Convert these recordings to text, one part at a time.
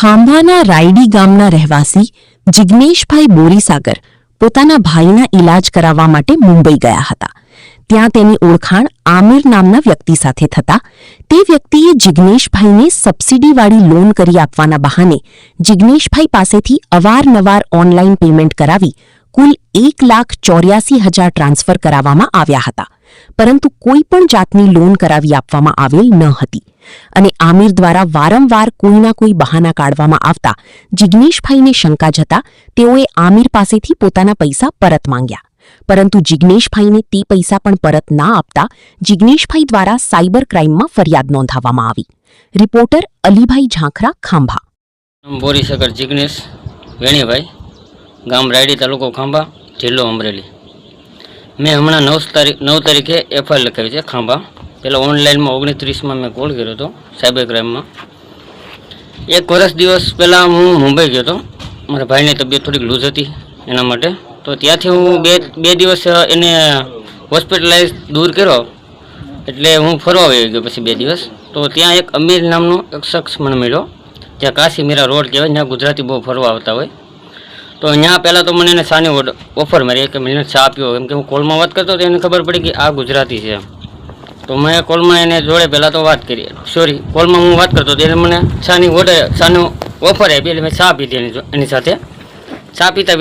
ખાંભાના રાયડી ગામના રહેવાસી જિગ્નેશભાઈ બોરીસાગર પોતાના ભાઈના ઈલાજ કરાવવા માટે મુંબઈ ગયા હતા. ત્યાં તેની ઓળખાણ આમિર નામના વ્યક્તિ સાથે થતા તે વ્યક્તિએ જિગ્નેશભાઈને સબસિડીવાળી લોન કરી આપવાના બહાને જિગ્નેશભાઈ પાસેથી અવારનવાર ઓનલાઈન પેમેન્ટ કરાવી કુલ 1,84,000 ટ્રાન્સફર કરાવવામાં આવ્યા હતા, પરંતુ કોઈ પણ જાતની લોન કરાવી આપવામાં આવેલ ન હતી અને આમિર દ્વારા વારંવાર કોઈના કોઈ બહાના કાઢવામાં આવતા જિગ્નેશભાઈને શંકા જતા તેઓએ આમિર પાસેથી પોતાના પૈસા પરત માંગ્યા, પરંતુ જિગ્નેશભાઈને તે પૈસા પણ પરત ના આપતા જિગ્નેશભાઈ દ્વારા સાયબર ક્રાઇમમાં ફરિયાદ નોંધાવવામાં આવી. રિપોર્ટર અલીભાઈ ઝાંખરા, ખાંભા. બોરીસાગર જિગ્નેશ વેણીભાઈ, ગામ રાયડી, તાલુકો ખાંભા, જિલ્લો અમરેલી. મેં હમણાં 9 તારીખે એફઆઈઆર લખાવી છે ખાંભા. પહેલાં ઓનલાઈનમાં 29 મેં કોલ કર્યો હતો સાયબર ક્રાઇમમાં. 1 વર્ષ દિવસ પહેલાં હું મુંબઈ ગયો હતો. મારા ભાઈની તબિયત થોડીક લૂઝ હતી એના માટે, તો ત્યાંથી હું બે દિવસ એને હોસ્પિટલાઇઝ દૂર કર્યો, એટલે હું ફરવા આવી ગયો. પછી 2 દિવસ તો ત્યાં એક અમીર નામનો એક શખ્સ મને મળ્યો, ત્યાં કાશી મીરા રોડ કહેવાય, ત્યાં ગુજરાતી બહુ ફરવા આવતા હોય. તો અહીંયા પહેલાં તો મને એને ચાની ઓફર મારી કે મને ચા પીવો, કેમ કે હું કોલમાં વાત કરતો તો એને ખબર પડી કે આ ગુજરાતી છે. તો મેં કોલમાં એને જોડે પહેલાં તો વાત કરી, કોલમાં હું વાત કરતો તો એને મને ચાની ઓફર આપી, એટલે મેં ચા પીધી એની સાથે. ચા પીતા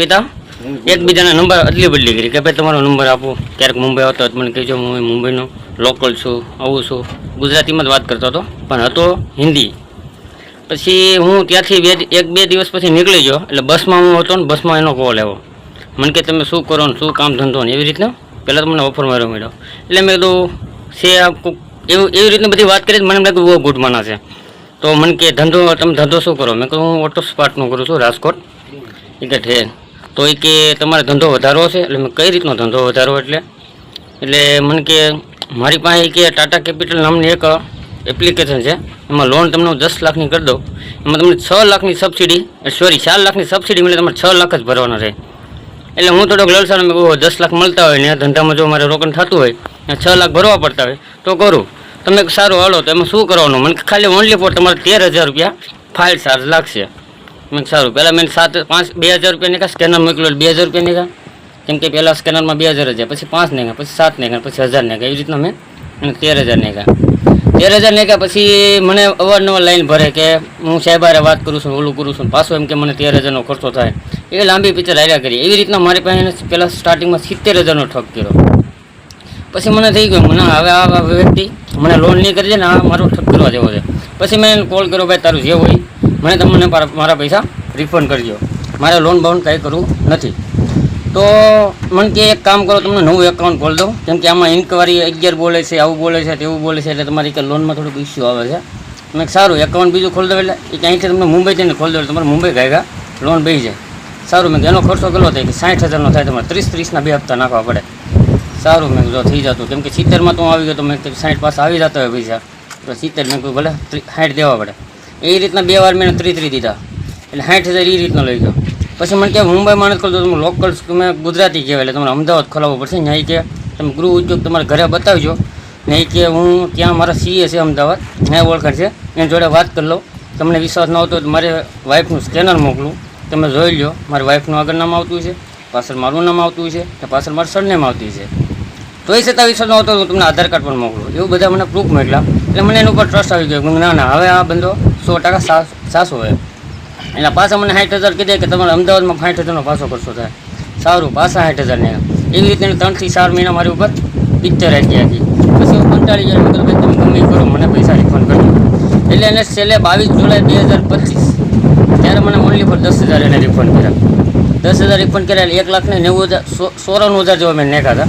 એકબીજાના નંબર અદલી બદલી કરી કે ભાઈ તમારો નંબર આપો, ક્યારેક મુંબઈ આવતો હોય મને કહેજો, હું મુંબઈનો લોકલ છું, આવું છું. ગુજરાતીમાં જ વાત કરતો હતો પણ હતો હિન્દી. પછી હું ત્યાંથી 1-2 દિવસ પછી નીકળી ગયો, એટલે બસમાં હું હતો ને બસમાં એનો કોલ આવ્યો. મને કે તમે શું કરો ને શું કામ ધંધો ને એવી રીતના પહેલાં તો મને ઓફર માર્યો મળ્યો. એટલે મેં કીધું છે એવી રીતની બધી વાત કરી. મને એમ લાગ્યું બહુ ગુડ માણસ છે. તો મને કે તમે ધંધો શું કરો? મેં કહ્યું હું ઓટો સ્પાર્ટનો કરું છું રાજકોટ. એ કે ઠે તો એ કે તમારે ધંધો વધારવો છે? એટલે મેં કઈ રીતનો ધંધો વધારવો? એટલે મને કે મારી પાસે કે ટાટા કેપિટલ નામની એક એપ્લિકેશન છે, એમાં લોન તમને 10 લાખની કરી દઉં, એમાં તમને 6 લાખની સબસિડી 4 લાખની સબસિડી મળે, તમારે 6 લાખ જ ભરવાના રહે. એટલે હું થોડોક લલસાનો, મેં કહું 10 લાખ મળતા હોય ને ધંધામાં જો મારે રોકાણ થતું હોય ને 6 લાખ ભરવા પડતા હોય તો કરું. તમે સારું હાલો, તો એમાં શું કરવાનું? મને ખાલી ઓનલી ફોર તમારે 13,000 રૂપિયા ફાઇલ ચાર્જ લાગશે. મેં સારું. પહેલાં મેં 2,000 રૂપિયા નીકળ્યા, સ્કેનર મોકલ્યો 2,000 રૂપિયા નીકળ્યા, કેમ કે પહેલાં સ્કેનરમાં 2,000 હજાર, પછી 5 નીકળ્યા, પછી 7 નીકળ્યા, પછી 1,000 નીકળ્યા, એવી રીતના મેં 13,000 નીકળ્યા. 13,000 નીકળ્યા પછી મને અવારનવાર લાઈન ભરે કે હું સાહેબારે વાત કરું છું, ઓલું કરું છું, પાછું એમ કે મને 13,000નો ખર્ચો થાય. એ લાંબી પિક્ચર હાર્યા કરી. એવી રીતના મારી પાસે પહેલાં સ્ટાર્ટિંગમાં 70,000નો ઠગ કર્યો. પછી મને થઈ ગયું મને હવે આ વ્યક્તિ મને લોન નહીં કરી દે ને, આ મારો ઠગ કરવા જેવો છે. પછી મેં કોલ કર્યો, ભાઈ તારું જે હોય મને તમને મારા પૈસા રિફંડ કરજો, મારે લોન બાઉન્ડ કાંઈ કરવું નથી. તો મને કે એક કામ કરો, તમને નવું એકાઉન્ટ ખોલી દો, કેમ કે આમાં ઇન્કવાયરી 11 બોલે છે, આવું બોલે છે, તેવું બોલે છે, એટલે તમારી કે લોનમાં થોડુંક ઇસ્યુ આવે છે. મેં સારું એકાઉન્ટ બીજું ખોલી દો, એટલે એ અહીંથી તમને મુંબઈ જઈને ખોલી દો, તમારે મુંબઈ ગયા લોન બેસી જાય. સારું. મેં એનો ખર્ચો કેટલો થાય કે 60,000નો થાય, તમારે 30-30ના 2 હપ્તા નાખવા પડે. સારું. મેં જો થઈ જતું, કેમ કે 70માં તો હું આવી ગયો, તો મેં 60 પાસે આવી જતા હોય પૈસા, તો 70 મેં કહ્યું ભલે 60 દેવા પડે. એ રીતના 2 વાર મેં 30 દીધા, એટલે 60,000 એ રીતનો લઈ ગયો. પછી મને કે મુંબઈમાં નથી ખોલતો, તમે લોકલ તમે ગુજરાતી કહેવાય, એટલે તમારે અમદાવાદ ખોલાવવું પડશે. ત્યાં કે તમે ગૃહ ઉદ્યોગ તમારે ઘરે બતાવજો ને, એ કે હું ત્યાં મારા સીએ છે અમદાવાદ, ત્યાં ઓળખાણ છે, એની જોડે વાત કરી લો. તમને વિશ્વાસ ન આવતો તો મારે વાઈફનું સ્કેનર મોકલું, તમે જોઈ લો મારી વાઈફનું આગળ નામ આવતું છે, પાછળ મારું નામ આવતું છે, કે પાછળ મારું સરનેમ આવતું છે. તો એ છતાં વિશ્વાસ ન આવતો હું તમને આધાર કાર્ડ પણ મોકલું. એવું બધા મને પ્રૂફ મોકલા, એટલે મને એની ઉપર ટ્રસ્ટ આવી ગયો. ના હવે આ બંધો 100% સાસો હોય. એટલે પાછા મને 60,000 કીધે કે તમારે અમદાવાદમાં 60,000નો પાછો ખર્ચો થાય. સારું. પાછા 60,000 ને એવી રીતે 3 થી 4 મહિના મારી ઉપર પિક્ચર રાખી હતી. પછી હું કંટાળી ગયો, મેં કીધું ભાઈ તમે ગમે કરો, મને પૈસા રિફંડ કરજો. એટલે એને છેલ્લે 22 જુલાઈ 2025 ત્યારે મને ઓનલી ફોર 10,000 એને રિફંડ કર્યા. 10,000 રિફંડ કર્યા, 1,90,000 જેવા મેં નાખ્યા હતા.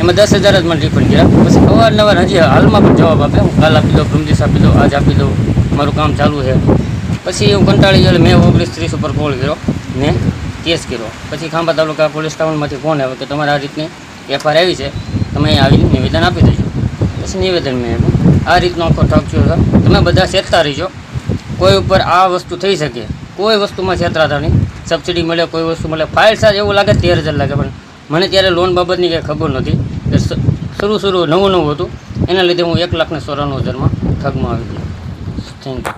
એમાં 10,000 જ મને રિફંડ કર્યા. પછી અવારનવાર હજી હાલમાં પણ જવાબ આપે, હું કાલ આપી દો, પ્રમદીસ આપી દો, આજ આપી દો, મારું કામ ચાલુ છે. પછી હું કંટાળી ગયો, મેં 19-30 ઉપર કોલ કર્યો ને કેસ કર્યો. પછી ખાંભા તાલુકા પોલીસ સ્ટેશનમાંથી ફોન આવ્યો કે તમારે આ રીતની એફઆઈઆર આવી છે, તમે અહીં આવીને નિવેદન આપી દેજો. પછી નિવેદન મેં આપ્યું. આ રીતનો આખો ઠગ થયો છે. તમે બધા છેતતા રહીજો, કોઈ ઉપર આ વસ્તુ થઈ શકે, કોઈ વસ્તુમાં છેતરાતા નહીં. સબસિડી મળે, કોઈ વસ્તુ મળે, ફાઇલ ચાર્જ એવું લાગે 13,000 લાગે, પણ મને ત્યારે લોન બાબતની કંઈ ખબર નહોતી. શરૂ નવું હતું, એના લીધે હું 1,94,000માં ઠગમાં આવી ગયો. Thank you.